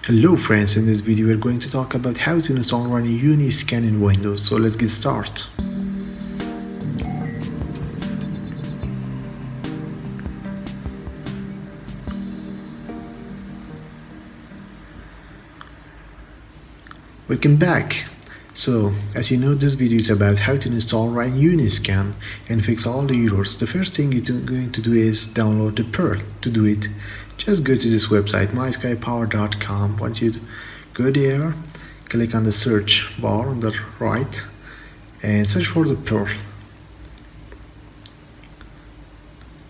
Hello friends, in this video we're going to talk about how to install and run uniscan in Windows. So let's get started. Welcome back. So as you know, this video is about how to install and run uniscan and fix all the errors. The first thing you're going to do is download the Perl. To do it, just go to this website uniscan.pl. Once you go there, click on the search bar on the right and search for the Perl.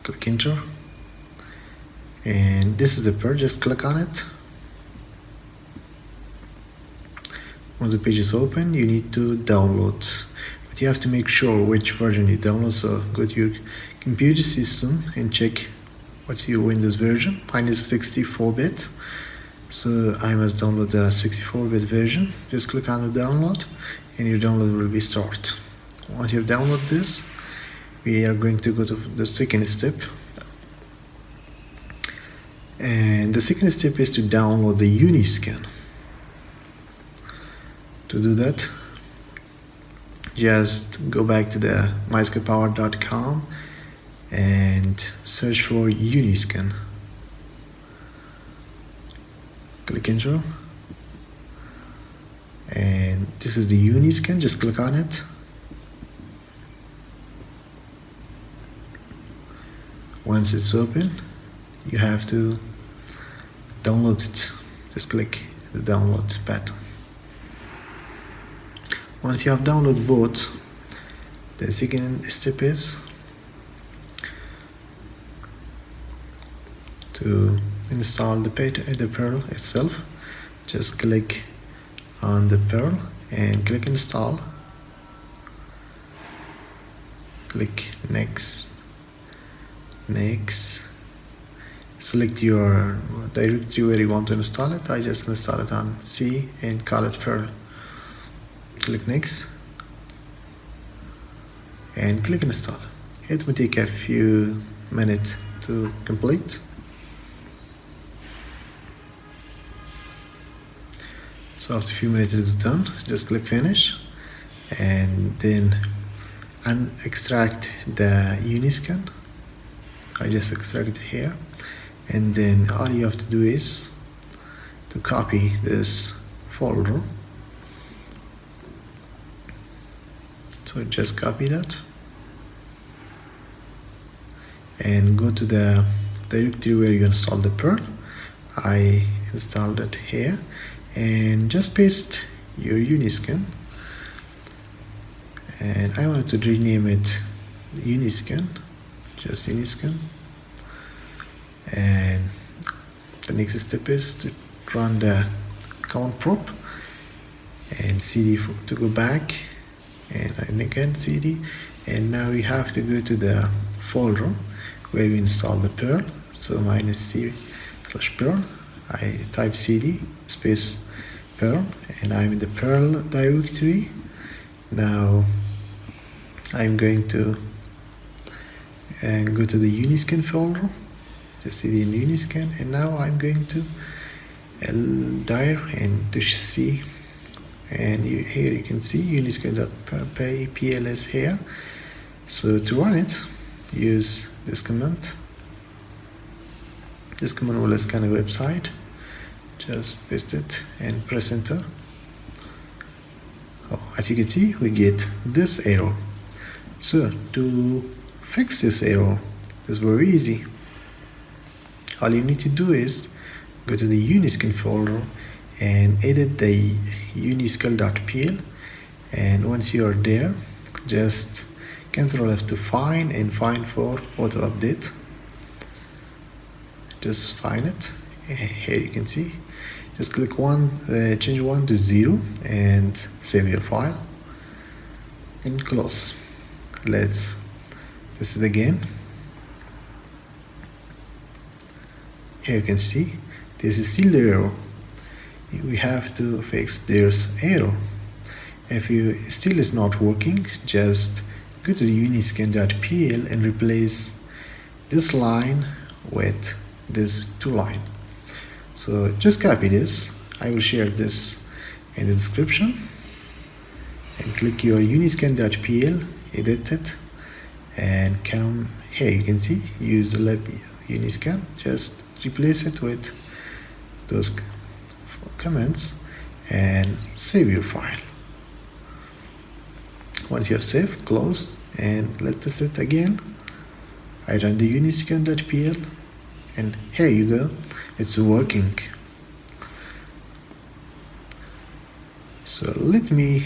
Click enter, and this is the Perl. Just click on it. Once the page is open, you need to download, but you have to make sure which version you download. So go to your computer system and check what's your Windows version. Mine is 64-bit, so I must download the 64-bit version. Just click on the download and your download will be started. Once you have downloaded this, we are going to go to the second step, and the second step is to download the uniscan. To do that, just go back to the uniscan.pl and search for uniscan. Click enter, and this is the uniscan. Just click on it. Once it's open, you have to download it. Just click the download button. Once you have downloaded both, the second step is to install the Perl itself. Just click on the Perl and click install. Click next. Select your directory where you want to install it. I just install it on C and call it Perl. Click next and click install. It will take a few minutes to complete. So after a few minutes it's done, just click finish and then extract the uniscan. I just extract it here, and then all you have to do is to copy this folder. So just copy that and go to the directory where you install the Perl. I installed it here, and just paste your uniscan, and I wanted to rename it uniscan, just uniscan. And the next step is to run the command prompt and CD to go back, and again CD, and now we have to go to the folder where we install the Perl. So mine is C/Perl. I type CD space Perl, and I'm in the Perl directory. Now I'm going to go to the uniscan folder, just CD in uniscan, and now I'm going to dir and to C. And here you can see uniscan.pl is here. So to run it, use this command. This command will scan a website. Just paste it and press enter. Oh, as you can see, we get this error. So to fix this error, it's very easy. All you need to do is go to the uniscan folder and edit the uniscan.pl, and once you are there, just CTRL+F to find and find for auto update. Just find it. Here you can see. Just click change 1 to 0 and save your file and close. This is again. Here you can see this is still the error. We have to fix this error. If you still is not working, just go to the uniscan.pl and replace this line with this two line. So just copy this I will share this in the description. And click your uniscan.pl, edit it, and come here. You can see use lab uniscan. Just replace it with those comments and save your file. Once you have saved, close, and let's test it again. I run the uniscan.pl, and here you go, it's working. So let me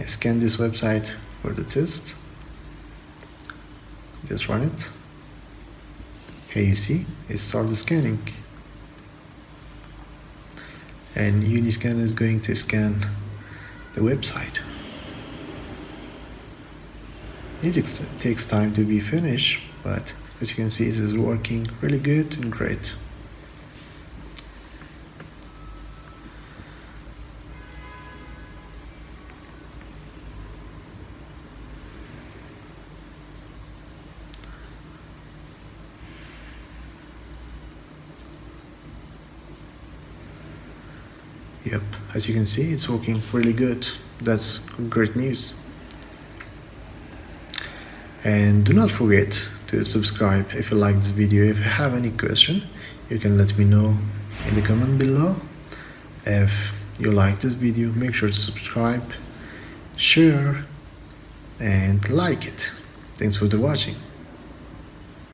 scan this website for the test. Just run it. Here you see it started scanning, and Uniscan is going to scan the website. It takes time to be finished, but as you can see, it is working really good and great. Yep, as you can see, it's working really good. That's great news. And do not forget to subscribe if you like this video. If you have any question, you can let me know in the comment below. If you like this video, make sure to subscribe, share, and like it. Thanks for watching.